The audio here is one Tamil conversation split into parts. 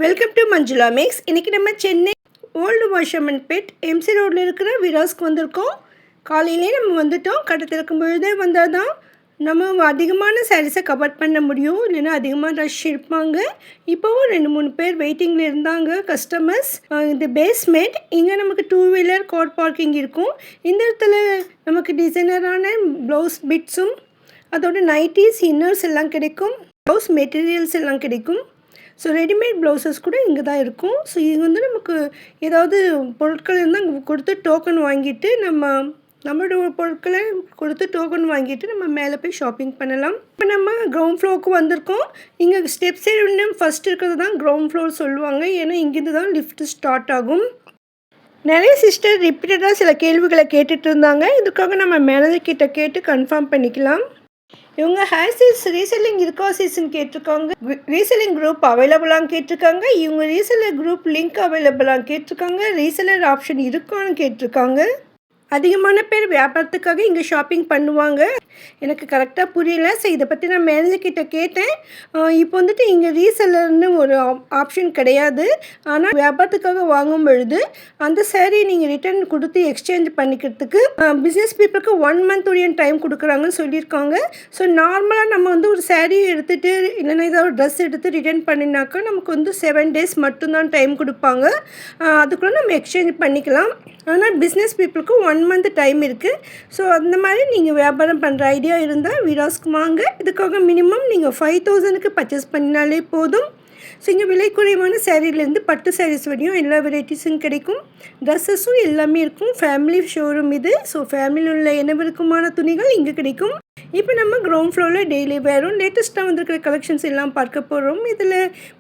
Welcome to Manjula maths. இன்றைக்கி நம்ம சென்னை ஓல்டு வாஷர்மன்பேட் எம்சி ரோடில் இருக்கிற விராஸ்க்கு வந்திருக்கோம். காலையிலே நம்ம வந்துட்டோம். கடை திறக்கும் பொழுதே வந்தால் தான் நம்ம அதிகமான சாரீஸை கவர் பண்ண முடியும், இல்லைன்னா அதிகமாக ரஷ் இருப்பாங்க. இப்போவும் 2-3 பேர் வெயிட்டிங்கில் இருந்தாங்க கஸ்டமர்ஸ். இது பேஸ்மெண்ட். இங்கே நமக்கு 2 வீலர் கார் பார்க்கிங் இருக்கும். இந்த இடத்துல நமக்கு டிசைனரான ப்ளவுஸ் பிட்ஸும் அதோட நைட்டிஸ் இன்னர்ஸ் எல்லாம் கிடைக்கும். ப்ளவுஸ் மெட்டீரியல்ஸ் எல்லாம் கிடைக்கும். ஸோ ரெடிமேட் ப்ளவுசஸ் கூட இங்கே தான் இருக்கும். ஸோ இது வந்து நமக்கு ஏதாவது பொருட்கள் இருந்தால் அங்கே கொடுத்து டோக்கன் வாங்கிட்டு நம்மளோட பொருட்களை கொடுத்து டோக்கன் வாங்கிட்டு நம்ம மேலே போய் ஷாப்பிங் பண்ணலாம். இப்போ நம்ம கிரவுண்ட் ஃப்ளோருக்கு வந்திருக்கோம். இங்கே ஸ்டெப்ஸ் இன்னும் ஃபஸ்ட் இருக்கிறது தான் கிரவுண்ட் ஃப்ளோர் சொல்லுவாங்க. ஏன்னா இங்கேருந்து தான் லிஃப்ட் ஸ்டார்ட் ஆகும். நிறைய சிஸ்டர் ரிப்பீட்டடாக சில கேள்விகளை கேட்டுட்டு இருந்தாங்க. இதுக்காக நம்ம மேனேஜர்கிட்ட கேட்டு கன்ஃபார்ம் பண்ணிக்கலாம். இவங்க ஹேர்சீஸ் ரீசெல்லிங் இருக்கா சீசன் கேட்டிருக்காங்க. ரீசெல்லிங் குரூப் அவைலபிளான்னு கேட்டிருக்காங்க. இவங்க ரீசெல்லர் குரூப் லிங்க் அவைலபிளான்னு கேட்டிருக்காங்க. ரீசெல்லர் ஆப்ஷன் இருக்கான்னு கேட்டிருக்காங்க. அதிகமான பேர் வியாபாரத்துக்காக இங்கே ஷாப்பிங் பண்ணுவாங்க. எனக்கு கரெக்டாக புரியல. ஸோ இதை பற்றி நான் மேனேஜர்கிட்ட கேட்டேன். இப்போ வந்துட்டு இங்கே ரீசெல்லர்னு ஒரு ஆப்ஷன் கிடையாது. ஆனால் வியாபாரத்துக்காக வாங்கும் பொழுது அந்த சேரீ நீங்கள் ரிட்டர்ன் கொடுத்து எக்ஸ்சேஞ்ச் பண்ணிக்கிறதுக்கு பிஸ்னஸ் பீப்புளுக்கு 1 month உடைய டைம் கொடுக்குறாங்கன்னு சொல்லியிருக்காங்க. ஸோ நார்மலாக நம்ம வந்து ஒரு சேரீ எடுத்துகிட்டு இல்லைன்னா ஏதாவது ஒரு ட்ரெஸ் எடுத்து ரிட்டர்ன் பண்ணினாக்கா நமக்கு வந்து 7 days மட்டும்தான் டைம் கொடுப்பாங்க. அதுக்குள்ளே நம்ம எக்ஸ்சேஞ்ச் பண்ணிக்கலாம். ஆனால் பிஸ்னஸ் பீப்புளுக்கு 1 month டைம் இருக்குது. ஸோ அந்த மாதிரி நீங்கள் வியாபாரம் பண்ணுற ஐடியா இருந்தால் விராஸ்க்கு வாங்க. இதுக்காக மினிமம் நீங்கள் 5000க்கு பர்ச்சேஸ் பண்ணினாலே போதும். ஸோ இங்கே விலை குறைவான சேரீலேருந்து பட்டு சாரீஸ் வரையும் எல்லா வெரைட்டிஸும் கிடைக்கும். ட்ரெஸ்ஸஸும் எல்லாமே இருக்கும். ஃபேமிலி ஷோரூம் இது. ஸோ ஃபேமிலியில் உள்ள அனைவருக்குமான துணிகள் இங்கே கிடைக்கும். இப்போ நம்ம கிரவுண்ட் ஃப்ளோரில் டெய்லி வேரும் லேட்டஸ்ட்டாக வந்திருக்கிற கலெக்ஷன்ஸ் எல்லாம் பார்க்க போகிறோம். இதில்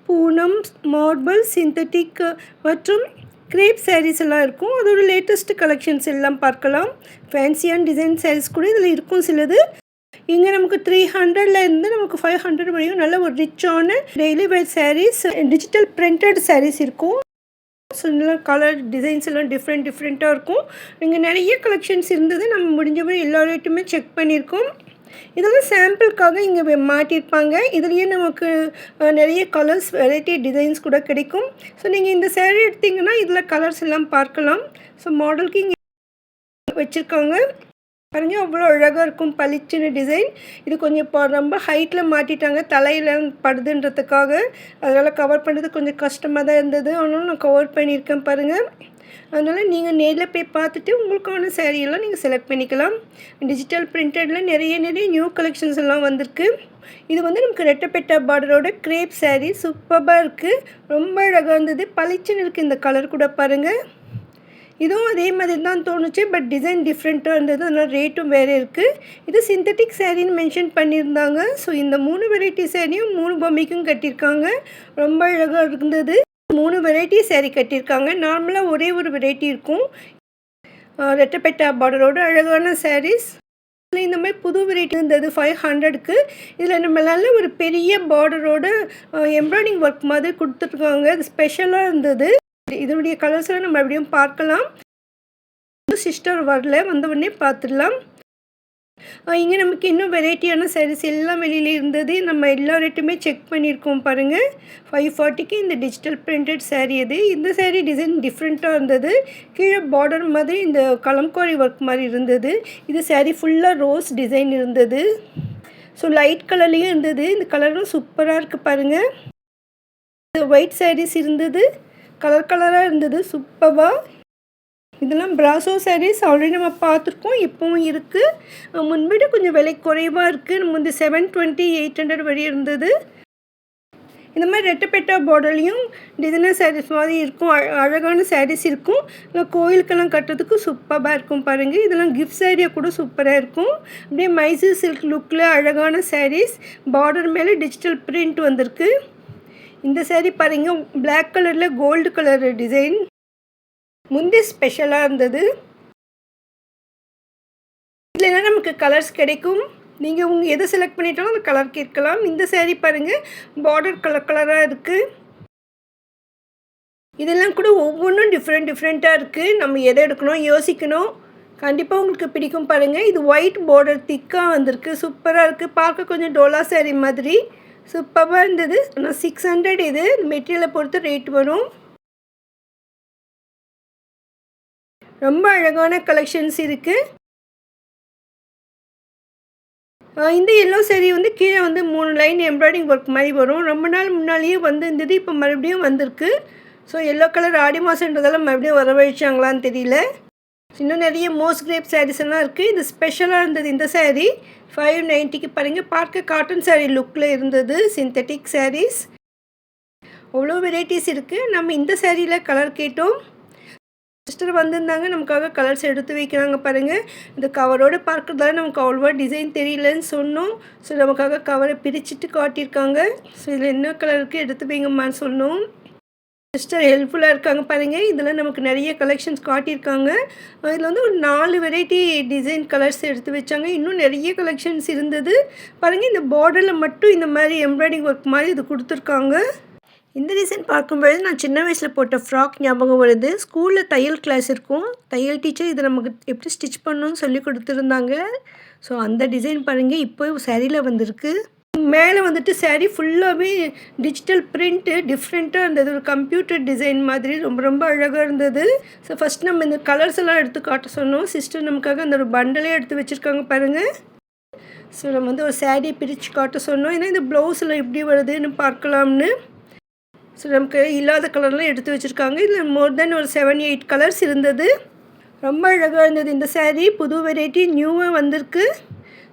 பூனம், மார்பிள், சிந்தட்டிக் மற்றும் கிரேப் சாரீஸ் எல்லாம் இருக்கும். அதோட லேட்டஸ்ட் கலெக்ஷன்ஸ் எல்லாம் பார்க்கலாம். ஃபேன்சியான டிசைன் சாரீஸ் கூட இதில் இருக்கும் சிலது. இங்கே நமக்கு 300லேருந்து நமக்கு 500 வரையும் நல்ல ஒரு ரிச்சான daily wear sarees, digital printed sarees இருக்கும். ஸோ இதெல்லாம் கலர் டிசைன்ஸ் எல்லாம் டிஃப்ரெண்ட்டாக இருக்கும். இங்கே நிறைய கலெக்ஷன்ஸ் இருந்தது. நம்ம முடிஞ்சவரை எல்லா ரேட்டுமே செக் பண்ணியிருக்கோம். இதெல்லாம் சாம்பிளுக்காக இங்கே மாட்டியிருப்பாங்க. இதுலேயே நமக்கு நிறைய கலர்ஸ், வெரைட்டி டிசைன்ஸ் கூட கிடைக்கும். ஸோ நீங்கள் இந்த சேரீ எடுத்திங்கன்னா இதில் கலர்ஸ் எல்லாம் பார்க்கலாம். ஸோ மாடலுக்கு இங்கே வச்சுருக்காங்க பாருங்க, அவ்வளோ அழகாக இருக்கும். பளிச்சுன்னு டிசைன். இது கொஞ்சம் ரொம்ப ஹைட்டில் மாட்டிட்டாங்க, தலையில் படுதுன்றதுக்காக. அதனால் கவர் பண்ணுறது கொஞ்சம் கஷ்டமாக தான் இருந்தது. ஆனாலும் நான் கவர் பண்ணியிருக்கேன் பாருங்கள். அதனால் நீங்கள் நேரில் போய் பார்த்துட்டு உங்களுக்கான சேரீயெல்லாம் நீங்கள் செலக்ட் பண்ணிக்கலாம். டிஜிட்டல் பிரிண்டடில் நிறைய நியூ கலெக்ஷன்ஸ் எல்லாம் வந்திருக்கு. இது வந்து நமக்கு ரெட்டப்பெட்டா பார்டரோட கிரேப் சாரீ சூப்பராக இருக்குது. ரொம்ப அழகாக இருந்தது. பளிச்சுன்னு இருக்குது இந்த கலர் கூட பாருங்கள். இதுவும் அதே மாதிரி தான் தோணுச்சு. பட் டிசைன் டிஃப்ரெண்ட்டாக இருந்தது. அதனால் ரேட்டும் வேறு இருக்குது. இது சிந்தட்டிக் சாரின்னு மென்ஷன் பண்ணியிருந்தாங்க. ஸோ இந்த 3 வெரைட்டி சாரியும் 3 பொம்மைக்கும் கட்டியிருக்காங்க. ரொம்ப அழகாக இருந்தது. 3 வெரைட்டி சாரீ கட்டியிருக்காங்க. நார்மலாக ஒரே ஒரு வெரைட்டி இருக்கும். ரெட்டப்பெட்டா பார்டரோட அழகான சாரீஸ். இந்த மாதிரி புது வெரைட்டி இருந்தது 500க்கு. இதில் நம்ம நல்ல ஒரு பெரிய பார்டரோட எம்ப்ராய்டிங் ஒர்க் மாதிரி கொடுத்துருக்காங்க. அது ஸ்பெஷலாக இருந்தது. இதனுடைய கலர்ஸ்லாம் நம்ம எப்படியும் பார்க்கலாம். சிஸ்டர் வரல, வந்த உடனே பார்த்துடலாம். இங்கே நமக்கு இன்னும் வெரைட்டியான சாரீஸ் எல்லாம் வெளியில் இருந்தது. நம்ம எல்லா ரேட்டுமே செக் பண்ணியிருக்கோம் பாருங்கள். 540க்கு இந்த டிஜிட்டல் பிரிண்டட் சாரீ அது. இந்த சாரீ டிசைன் டிஃப்ரெண்ட்டாக இருந்தது. கீழே பார்டர் மாதிரி இந்த கலம்காரி ஒர்க் மாதிரி இருந்தது. இது சாரீ ஃபுல்லாக ரோஸ் டிசைன் இருந்தது. ஸோ லைட் கலர்லேயும் இருந்தது. இந்த கலரும் சூப்பராக இருக்குது பாருங்கள். ஒயிட் சாரீஸ் இருந்தது. கலராக இருந்தது சூப்பராக. இதெல்லாம் பிராசோ சாரீஸ் ஆல்ரெடி நம்ம பார்த்துருக்கோம். இப்போவும் இருக்குது. முன்விட கொஞ்சம் விலை குறைவாக இருக்குது. நம்ம வந்து 720, 800 வரை இருந்தது. இந்த மாதிரி ரெட்டப்பெட்டா பார்டர்லேயும் டிசைனர் சாரீஸ் மாதிரி இருக்கும். அழகான சாரீஸ் இருக்கும். கோயிலுக்கெல்லாம் கட்டுறதுக்கு சூப்பராக இருக்கும் பாருங்கள். இதெல்லாம் கிஃப்ட் சாரியாக கூட சூப்பராக இருக்கும். அப்படியே மைசூர் சில்க் லுக்கில் அழகான சாரீஸ். பார்டர் மேலே டிஜிட்டல் பிரிண்ட் வந்திருக்கு. இந்த சாரீ பாருங்கள், பிளாக் கலரில் கோல்டு கலர் டிசைன். முந்தி ஸ்பெஷலாக இருந்தது. இதில் நமக்கு கலர்ஸ் கிடைக்கும். நீங்கள் எதை செலக்ட் பண்ணிட்டாலும் அந்த கலர் கேட்கலாம். இந்த சாரீ பாருங்கள், பார்டர் கலராக இருக்குது. இதெல்லாம் கூட ஒவ்வொன்றும் டிஃப்ரெண்ட்டாக இருக்குது. நம்ம எதை எடுக்கணும் யோசிக்கணும். கண்டிப்பாக உங்களுக்கு பிடிக்கும் பாருங்கள். இது ஒயிட் பார்டர் திக்காக வந்திருக்கு. சூப்பராக இருக்குது. பார்க்க கொஞ்சம் டோலா சாரீ மாதிரி. சூப்பராக இருந்தது. ஆனால் 600 இது மெட்டீரியலை பொறுத்து ரேட் வரும். ரொம்ப அழகான கலெக்ஷன்ஸ் இருக்குது. இந்த எல்லோ சாரீ வந்து கீழே வந்து 3 லைன் எம்ப்ராய்டிங் ஒர்க் மாதிரி வரும். ரொம்ப நாள் முன்னாலேயே இருந்தது, இப்போ மறுபடியும் வந்திருக்கு. ஸோ எல்லோ கலர் ஆடி மாதன்றதால மறுபடியும் வரவழைச்சாங்களான்னு தெரியல. இன்னும் நிறைய மோஸ்ட் கிரேப் சாரீஸ் எல்லாம் இருக்குது. இது ஸ்பெஷலாக இருந்தது. இந்த சாரீ 590க்கு பாருங்கள். பார்க்க காட்டன் சாரீ லுக்கில் இருந்தது. சிந்தட்டிக் சாரீஸ் அவ்வளோ வெரைட்டிஸ் இருக்குது. நம்ம இந்த சாரியில் கலர் கேட்டோம். சிஸ்டர் வந்திருந்தாங்க, நமக்காக கலர்ஸ் எடுத்து வைக்கிறாங்க பாருங்கள். இந்த கவரோடு பார்க்குறதால நமக்கு அவ்வளோவா டிசைன் தெரியலன்னு சொன்னோம். ஸோ நமக்காக கவரை பிரிச்சுட்டு காட்டியிருக்காங்க. ஸோ இதில் என்ன கலருக்கு எடுத்து வைங்கம்மான்னு சொன்னோம். சிஸ்டர் ஹெல்ப்ஃபுல்லாக இருக்காங்க பாருங்கள். இதில் நமக்கு நிறைய கலெக்ஷன்ஸ் காட்டியிருக்காங்க. இதில் வந்து ஒரு 4 வெரைட்டி டிசைன் கலர்ஸ் எடுத்து வச்சாங்க. இன்னும் நிறைய கலெக்ஷன்ஸ் இருந்தது பாருங்கள். இந்த பார்டரில் மட்டும் இந்த மாதிரி எம்ப்ராய்டிங் ஒர்க் மாதிரி இது கொடுத்துருக்காங்க. இந்த டிசைன் பார்க்கும்பொழுது நான் சின்ன வயசில் போட்ட ஃப்ராக் ஞாபகம் வருது. ஸ்கூலில் தையல் கிளாஸ் இருக்கும். தையல் டீச்சர் இதை நமக்கு எப்படி ஸ்டிச் பண்ணணும்னு சொல்லி கொடுத்துருந்தாங்க. ஸோ அந்த டிசைன் பாருங்கள், இப்போ சாரியில் வந்திருக்கு. மேலே வந்துட்டு சாரீ ஃபுல்லாகவே டிஜிட்டல் பிரிண்ட்டு டிஃப்ரெண்ட்டாக இருந்தது. ஒரு கம்ப்யூட்டர் டிசைன் மாதிரி ரொம்ப ரொம்ப அழகாக இருந்தது. ஸோ ஃபஸ்ட் நம்ம இந்த கலர்ஸ் எல்லாம் எடுத்து காட்ட சொன்னோம். சிஸ்டர் நமக்காக அந்த ஒரு பண்டலே எடுத்து வச்சுருக்காங்க பாருங்கள். ஸோ நம்ம வந்து ஒரு சாரீ பிரித்து காட்ட சொன்னோம். ஏன்னா இந்த ப்ளவுஸில் எப்படி வருதுன்னு பார்க்கலாம்னு. ஸோ நமக்கு இல்லாத கலர்லாம் எடுத்து வச்சுருக்காங்க. இதில் மோர் தென் ஒரு 7-8 கலர்ஸ் இருந்தது. ரொம்ப அழகாக இருந்தது. இந்த சாரீ புது வெரைட்டி நியூவாக வந்திருக்கு.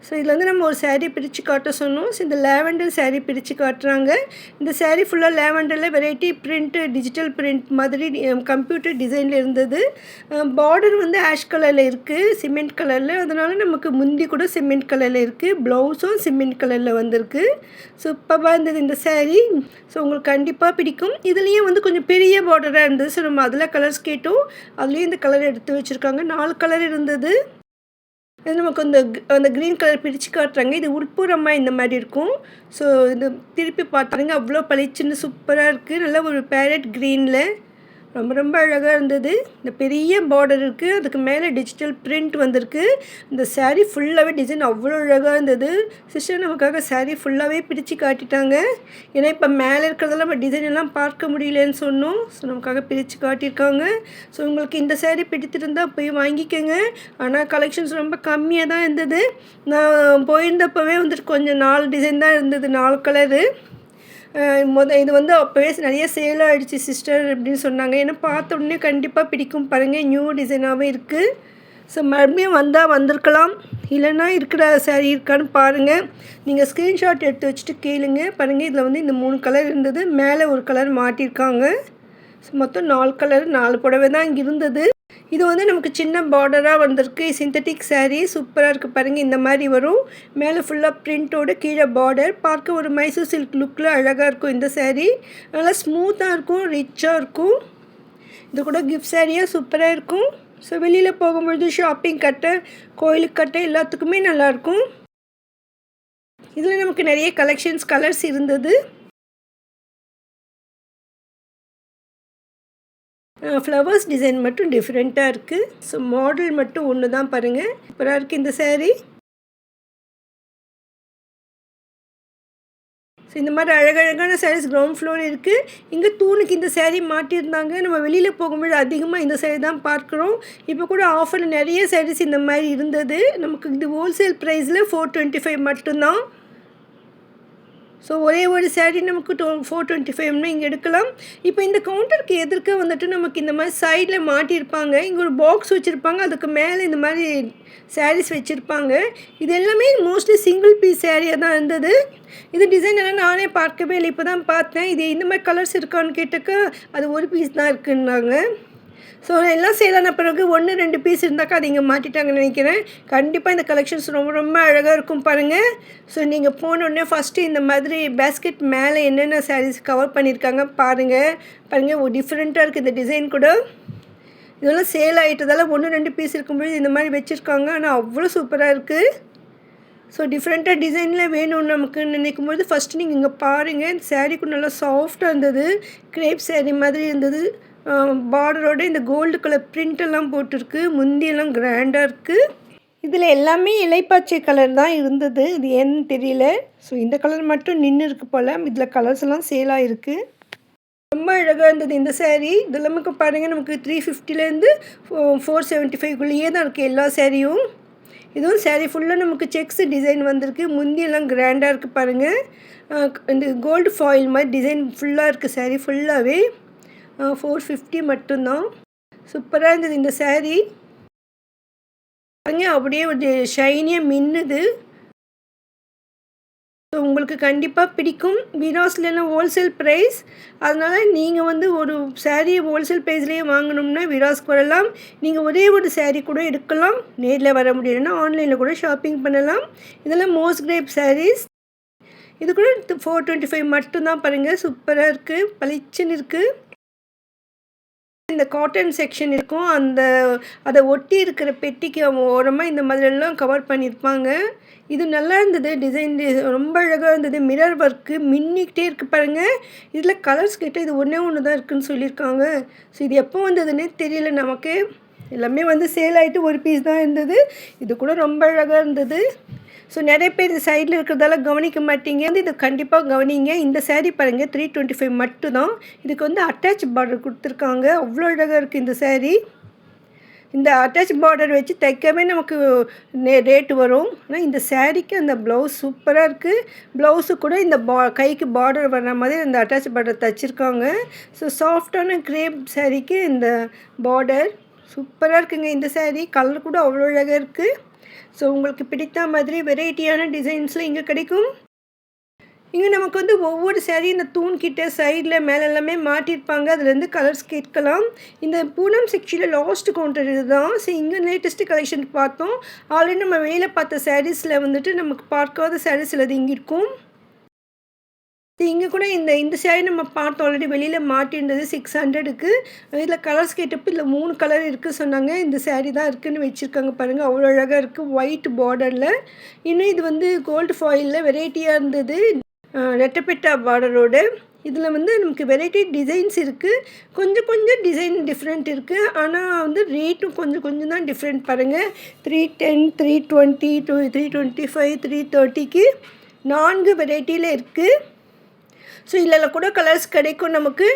ஸோ இதில் வந்து நம்ம ஒரு சாரீ பிரித்து காட்ட சொன்னோம். ஸோ இந்த லேவெண்டர் சாரீ பிரித்து காட்டுறாங்க. இந்த சாரீ ஃபுல்லாக லேவெண்டரில் வெரைட்டி பிரிண்ட்டு டிஜிட்டல் பிரிண்ட் மாதிரி கம்ப்யூட்டர் டிசைனில் இருந்தது. பார்டர் வந்து ஆஷ் கலரில் இருக்குது, சிமெண்ட் கலரில். அதனால் நமக்கு முந்தி கூட சிமெண்ட் கலரில் இருக்குது. ப்ளவுஸும் சிமெண்ட் கலரில் வந்திருக்கு. சூப்பராக இருந்தது இந்த சாரீ. ஸோ உங்களுக்கு கண்டிப்பாக பிடிக்கும். இதுலேயும் வந்து கொஞ்சம் பெரிய பார்டராக இருந்தது. ஸோ நம்ம அதில் கலர்ஸ் கேட்டோம். அதுலேயும் இந்த கலர் எடுத்து வச்சுருக்காங்க. 4 கலர் இருந்தது. இது நமக்கு அந்த க்ரீன் கலர் பிரித்து காட்டுறாங்க. இது உள்புறமாக இந்த மாதிரி இருக்கும். ஸோ இது திருப்பி பார்த்தாங்க, அவ்வளோ பளிச்சுன்னு சூப்பராக இருக்குது. நல்லா ஒரு பேரட் க்ரீனில் ரொம்ப ரொம்ப அழகாக இருந்தது. இந்த பெரிய பார்டர் இருக்குது, அதுக்கு மேலே டிஜிட்டல் பிரிண்ட் வந்திருக்கு. இந்த சாரீ ஃபுல்லாகவே டிசைன் அவ்வளோ அழகாக இருந்தது. சிஸ்டர் நமக்காக சாரீ ஃபுல்லாகவே பிரித்து காட்டிட்டாங்க. ஏன்னா இப்போ மேலே இருக்கிறதெல்லாம் நம்ம டிசைன் எல்லாம் பார்க்க முடியலன்னு சொன்னோம். ஸோ நமக்காக பிரித்து காட்டியிருக்காங்க. ஸோ உங்களுக்கு இந்த சாரீ பிடித்திருந்தால் போய் வாங்கிக்கோங்க. ஆனால் கலெக்ஷன்ஸ் ரொம்ப கம்மியாக தான் இருந்தது. நான் போயிருந்தப்பவே வந்துட்டு கொஞ்சம் 4 டிசைன் தான் இருந்தது, 4 கலரு. இது வந்து அப்போவே நிறைய சேல் ஆகிடுச்சு சிஸ்டர் அப்படின்னு சொன்னாங்க. ஏன்னா பார்த்த உடனே கண்டிப்பாக பிடிக்கும் பாருங்கள். நியூ டிசைனாகவே இருக்குது. ஸோ மறுபடியும் வந்திருக்கலாம், இல்லைன்னா இருக்கிற சாரீ இருக்கான்னு பாருங்கள். நீங்கள் ஸ்க்ரீன்ஷாட் எடுத்து வச்சுட்டு கேளுங்க பாருங்கள். இதில் வந்து இந்த 3 கலர் இருந்தது, மேலே ஒரு கலர் மாட்டியிருக்காங்க. ஸோ மொத்தம் 4 கலர், 4 புடவை தான் இங்கே இருந்தது. இது வந்து நமக்கு சின்ன பார்டராக வந்திருக்கு. சிந்தட்டிக் சாரீ சூப்பராக இருக்குது பாருங்கள். இந்த மாதிரி வரும். மேலே ஃபுல்லாக பிரிண்ட்டோடு கீழே பார்டர். பார்க்க ஒரு மைசூர் சில்க் லுக்கில் அழகாக இருக்கும் இந்த சாரீ. நல்லா ஸ்மூத்தாக இருக்கும், ரிச்சாக இருக்கும். இது கூட கிஃப்ட் சாரியாக சூப்பராக இருக்கும். ஸோ வெளியில் போகும்பொழுது ஷாப்பிங் கட்ட, கோயிலுக்கு கட்ட எல்லாத்துக்குமே நல்லாயிருக்கும். இதில் நமக்கு நிறைய கலெக்ஷன்ஸ் கலர்ஸ் இருந்தது. ஃப்ளவர்ஸ் டிசைன் மட்டும் டிஃப்ரெண்ட்டாக இருக்குது. ஸோ மாடல் மட்டும் ஒன்று தான் பாருங்கள். சூப்பராக இருக்குது இந்த சாரீ. ஸோ இந்த மாதிரி அழகழகான சாரீஸ் கிரவுண்ட் ஃப்ளோர் இருக்குது. இங்கே தூணுக்கு இந்த சாரீ மாட்டியிருந்தாங்க. நம்ம வெளியில் போகும்போது அதிகமாக இந்த சாரீ தான் பார்க்குறோம். இப்போ கூட ஆஃபரில் நிறைய சாரீஸ் இந்த மாதிரி இருந்தது. நமக்கு இது ஹோல்சேல் ப்ரைஸில் 425 மட்டும்தான். ஸோ ஒரே ஒரு சாரீ நமக்கு 425 இங்கே எடுக்கலாம். இப்போ இந்த கவுண்டருக்கு எதிர்க்க வந்துட்டு நமக்கு இந்த மாதிரி சைடில் மாட்டியிருப்பாங்க. இங்கே ஒரு பாக்ஸ் வச்சுருப்பாங்க, அதுக்கு மேலே இந்த மாதிரி சாரீஸ் வச்சுருப்பாங்க. இது எல்லாமே மோஸ்ட்லி சிங்கிள் பீஸ் சாரியாக தான் இருந்தது. இது டிசைன் எல்லாம் நானே பார்க்கவே இல்லை, இப்போ தான் பார்த்தேன். இது இந்த மாதிரி கலர்ஸ் இருக்கான்னு கேட்டக்க அது ஒரு பீஸ் தான் இருக்குன்னாங்க. ஸோ எல்லாம் சேலான பிறகு 1-2 பீஸ் இருந்தாக்கா அது இங்கே மாட்டிட்டாங்கன்னு நினைக்கிறேன். கண்டிப்பாக இந்த கலெக்ஷன்ஸ் ரொம்ப ரொம்ப அழகாக இருக்கும் பாருங்கள். ஸோ நீங்கள் போனோடனே ஃபஸ்ட்டு இந்த மாதிரி பேஸ்கெட் மேலே என்னென்ன சாரீஸ் கவர் பண்ணியிருக்காங்க பாருங்கள். ஒரு டிஃப்ரெண்ட்டாக இருக்குது இந்த டிசைன் கூட. இதெல்லாம் சேல் ஆகிட்டதால் 1-2 பீஸ் இருக்கும்போது இந்த மாதிரி வச்சுருக்காங்க. ஆனால் அவ்வளோ சூப்பராக இருக்குது. ஸோ டிஃப்ரெண்ட்டாக டிசைனில் வேணும்னு நமக்கு நினைக்கும்போது ஃபஸ்ட்டு நீங்கள் இங்கே பாருங்கள். இந்த சாரீ கூட நல்லா சாஃப்டாக இருந்தது, க்ரேப் சாரீ மாதிரி இருந்தது. பார்டரோட இந்த கோல்டு கலர் பிரிண்டெல்லாம் போட்டிருக்கு. முந்தியெல்லாம் கிராண்டாக இருக்குது. இதில் எல்லாமே இலைப்பச்சை கலர் தான் இருந்தது. இது ஏன்னு தெரியல. ஸோ இந்த கலர் மட்டும் நின்று இருக்கு போல். இதில் கலர்ஸ் எல்லாம் சேலாக இருக்குது. ரொம்ப அழகாக இருந்தது இந்த சேரீ. இது நமக்கு பாருங்கள், நமக்கு 350லேருந்து 475க்குள்ளேயே தான் இருக்குது எல்லா சேரீயும். இதுவும் சேரீ ஃபுல்லாக நமக்கு செக்ஸ் டிசைன் வந்திருக்கு. முந்தியெல்லாம் கிராண்டாக இருக்குது பாருங்கள். இந்த கோல்டு ஃபாயில் மாதிரி டிசைன் ஃபுல்லாக இருக்குது சேரீ ஃபுல்லாகவே. 450 மட்டும்தான். சூப்பராக இருந்தது இந்த சேரீ. பாருங்க, அப்படியே ஒரு ஷைனியாக மின்னுது. ஸோ உங்களுக்கு கண்டிப்பாக பிடிக்கும். விராஸ்லாம் ஹோல்சேல் ப்ரைஸ். அதனால் நீங்கள் வந்து ஒரு சேரீ ஹோல்சேல் ப்ரைஸ்லேயே வாங்கணும்னா விராஸ்க்கு வரலாம். நீங்கள் ஒரே ஒரு சேரீ கூட எடுக்கலாம். நேரில் வர முடியலன்னா ஆன்லைனில் கூட ஷாப்பிங் பண்ணலாம். இதெல்லாம் மோஸ்ட் கிரேப் சாரீஸ். இது கூட 425 மட்டும்தான். பாருங்கள், சூப்பராக இருக்குது, பளிச்சுன்னு இருக்குது. இந்த காட்டன் செக்ஷன் இருக்கும், அதை ஒட்டி இருக்கிற பெட்டிக்கு ஓரமாக இந்த மாதிரிலாம் கவர் பண்ணியிருப்பாங்க. இது நல்லா இருந்தது. டிசைன் ரொம்ப அழகாக இருந்தது. மிரர் ஒர்க்கு மின்னிக்கிட்டே இருக்குது பாருங்கள். இதில் கலர்ஸ் கிட்ட இது ஒன்று தான் இருக்குதுன்னு சொல்லியிருக்காங்க. ஸோ இது எப்போ வந்ததுன்னே தெரியல நமக்கு. எல்லாமே வந்து சேல் ஆகிட்டு ஒரு பீஸ் தான் இருந்தது. இது கூட ரொம்ப அழகாக இருந்தது. ஸோ நிறைய பேர் இது சைடில் இருக்கிறதால கவனிக்க மாட்டீங்க. இது கண்டிப்பாக கவனிங்க. இந்த சேரீ பாருங்கள், 325 மட்டும்தான். இதுக்கு வந்து அட்டாச் பார்டர் கொடுத்துருக்காங்க. அவ்வளோ அழகாக இருக்குது இந்த சேரீ. இந்த அட்டாச் பார்டர் வச்சு தைக்கவே நமக்கு ரேட்டு வரும். ஆனால் இந்த சேரீக்கு அந்த ப்ளவுஸ் சூப்பராக இருக்குது. ப்ளவுஸு கூட இந்த கைக்கு பார்டர் வர்ற மாதிரி இந்த அட்டாச் பார்டர் தைச்சிருக்காங்க. ஸோ சாஃப்டான கிரேப் சேரீக்கு இந்த பார்டர் சூப்பராக இருக்குங்க. இந்த சேரீ கலர் கூட அவ்வளோ அழகாக இருக்குது. ஸோ உங்களுக்கு பிடித்த மாதிரி வெரைட்டியான டிசைன்ஸில் இங்கே கிடைக்கும். இங்கே நமக்கு வந்து ஒவ்வொரு சேரீ இந்த தூண்கிட்ட சைடில் மேலே எல்லாமே மாட்டியிருப்பாங்க. அதுலேருந்து கலர்ஸ் கேட்கலாம். இந்த பூனம் செக்ஷனில் லாஸ்ட் கவுண்டர் இது தான். ஸோ இங்கே லேட்டஸ்ட்டு கலெக்ஷன் பார்த்தோம். ஆல்ரெடி நம்ம வெளியில் பார்த்த சாரீஸில் வந்துட்டு நமக்கு பார்க்காத சாரீஸ் அது இங்கே இருக்கும். இங்கே கூட இந்த சேரீ நம்ம பார்த்தோம், ஆல்ரெடி வெளியில் மாட்டியிருந்தது 600க்கு. இதில் கலர்ஸ் கேட்டப்போ இதில் 3 கலர் இருக்குது சொன்னாங்க. இந்த சேரீ தான் இருக்குதுன்னு வச்சுருக்காங்க பாருங்கள். அவ்வளோ அழகாக இருக்குது ஒயிட் பார்டரில். இன்னும் இது வந்து கோல்டு ஃபாயிலில் வெரைட்டியாக இருந்தது, ரெட்டப்பெட்டா பார்டரோடு. இதில் வந்து நமக்கு வெரைட்டி டிசைன்ஸ் இருக்குது. கொஞ்சம் டிசைன் டிஃப்ரெண்ட் இருக்குது. ஆனால் வந்து ரேட்டும் கொஞ்சம் தான் டிஃப்ரெண்ட் பாருங்கள். 310, 320, 325, 330க்கு 4 வெரைட்டியில் இருக்குது. ஸோ இதில் கூட கலர்ஸ் கிடைக்கும் நமக்கு.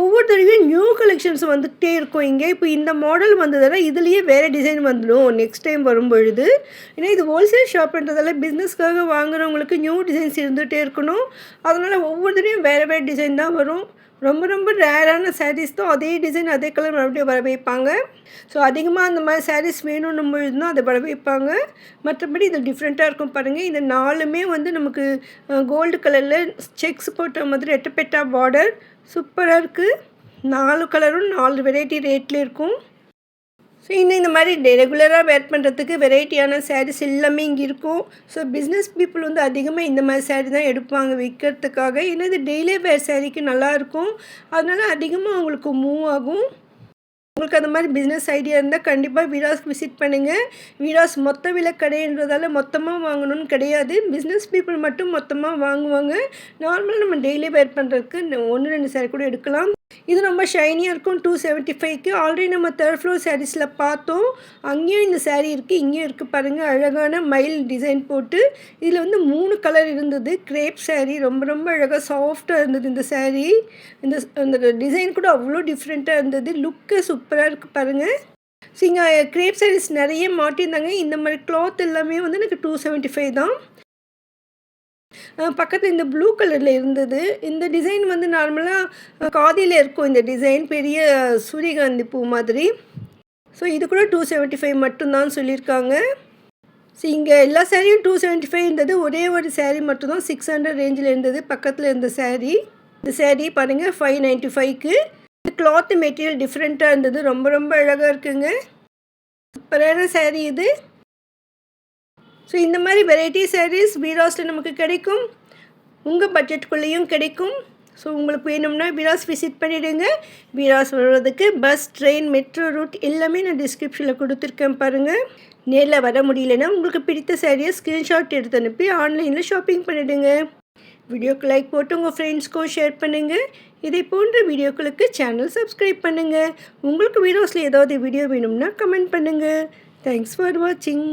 ஒவ்வொரு தடவையும் நியூ கலெக்ஷன்ஸ் வந்துகிட்டே இருக்கும் இங்கே. இப்போ இந்த மாடல் வந்ததால் இதுலேயே வேறு டிசைன் வந்துடும் நெக்ஸ்ட் டைம் வரும்பொழுது. ஏன்னா இது ஹோல்சேல் ஷாப்ன்றதால பிஸ்னஸ்க்காக வாங்குறவங்களுக்கு நியூ டிசைன்ஸ் இருந்துகிட்டே இருக்கணும். அதனால் ஒவ்வொரு தடவையும் வேறு டிசைன் தான் வரும். ரொம்ப ரேரான சாரீஸ் தான் அதே டிசைன் அதே கலர் மறுபடியும் வர வைப்பாங்க. ஸோ அதிகமாக அந்த மாதிரி சாரீஸ் வேணும்னும் பொழுது தான் அதை வர வைப்பாங்க. மற்றபடி இது டிஃப்ரெண்ட்டாக இருக்கும் பாருங்கள். இந்த 4மே வந்து நமக்கு கோல்டு கலரில் செக்ஸ் போட்ட மாதிரி ரெட்டப்பெட்டா பார்டர் சூப்பராக இருக்குது. 4 கலரும் 4 வெரைட்டி ரேட்டில் இருக்கும். ஸோ இன்னும் இந்த மாதிரி ரெகுலராக வேர் பண்ணுறதுக்கு வெரைட்டியான சாரீஸ் எல்லாமே இங்கே இருக்கும். ஸோ பிஸ்னஸ் பீப்புள் வந்து அதிகமாக இந்த மாதிரி சாரீ தான் எடுப்பாங்க விற்கிறதுக்காக. ஏன்னா இது டெய்லி வேர் சாரீக்கு நல்லாயிருக்கும். அதனால் அதிகமாக அவங்களுக்கு மூவ் ஆகும். உங்களுக்கு அந்த மாதிரி பிஸ்னஸ் ஐடியா இருந்தால் கண்டிப்பாக விராஸ்க்கு விசிட் பண்ணுங்கள். விராஸ் மொத்த விலை கடைன்றதால மொத்தமாக வாங்கணும்னு கிடையாது. பிஸ்னஸ் பீப்புள் மட்டும் மொத்தமாக வாங்குவாங்க. நார்மலாக நம்ம டெய்லி வேர் பண்ணுறதுக்கு 1-2 சாரீ கூட எடுக்கலாம். இது ரொம்ப ஷைனியாக இருக்கும். 275க்கு ஆல்ரெடி நம்ம 3rd ஃப்ளோர் சாரீஸில் பார்த்தோம். அங்கேயும் இந்த சாரீ இருக்குது, இங்கேயும் இருக்குது பாருங்கள். அழகான மயில் டிசைன் போட்டு இதில் வந்து 3 கலர் இருந்தது. கிரேப் சாரீ ரொம்ப அழகாக சாஃப்டாக இருந்தது இந்த சாரீ. இந்த டிசைன் கூட அவ்வளோ டிஃப்ரெண்ட்டாக இருந்தது. லுக்கு சூப்பராக இருக்குது பாருங்கள். ஸோ இங்கே கிரேப் சாரீஸ் நிறைய மாட்டியிருந்தாங்க. இந்த மாதிரி கிளாத் எல்லாமே வந்து எனக்கு 275 தான். பக்கத்தில் இந்த ப்ளூ கலரில் இருந்தது. இந்த டிசைன் வந்து நார்மலாக காதியில் இருக்கும். இந்த டிசைன் பெரிய சூரியகாந்தி பூ மாதிரி. ஸோ இது கூட 275 மட்டும்தான் சொல்லியிருக்காங்க. ஸோ இங்கே எல்லா சாரியும் 275 இருந்தது. ஒரே ஒரு சாரீ மட்டும்தான் 600 ரேஞ்சில் இருந்தது. பக்கத்தில் இருந்த சாரீ. இந்த சாரீ பாருங்கள் 595க்கு. இந்த கிளாத் மெட்டீரியல் டிஃப்ரெண்ட்டாக இருந்தது. ரொம்ப அழகாக இருக்குங்க. சூப்பரான சாரீ இது. ஸோ இந்த மாதிரி வெரைட்டி சாரீஸ் விராஸில் நமக்கு கிடைக்கும். உங்கள் பட்ஜெட்டுக்குள்ளேயும் கிடைக்கும். ஸோ உங்களுக்கு வேணும்னா விராஸ் விசிட் பண்ணிவிடுங்க. விராஸ் வர்றதுக்கு பஸ், ட்ரெயின், மெட்ரோ ரூட் எல்லாமே நான் டிஸ்கிரிப்ஷனில் கொடுத்துருக்கேன் பாருங்கள். நேரில் வர முடியலன்னா உங்களுக்கு பிடித்த சாரியை ஸ்க்ரீன்ஷாட் எடுத்து அனுப்பி ஆன்லைனில் ஷாப்பிங் பண்ணிவிடுங்க. வீடியோக்கு லைக் போட்டு உங்கள் ஃப்ரெண்ட்ஸ்க்கும் ஷேர் பண்ணுங்கள். இதை போன்ற வீடியோக்களுக்கு சேனல் சப்ஸ்கிரைப் பண்ணுங்கள். உங்களுக்கு விராஸில் ஏதாவது வீடியோ வேணும்னா கமெண்ட் பண்ணுங்கள். தேங்க்ஸ் ஃபார் வாட்சிங்.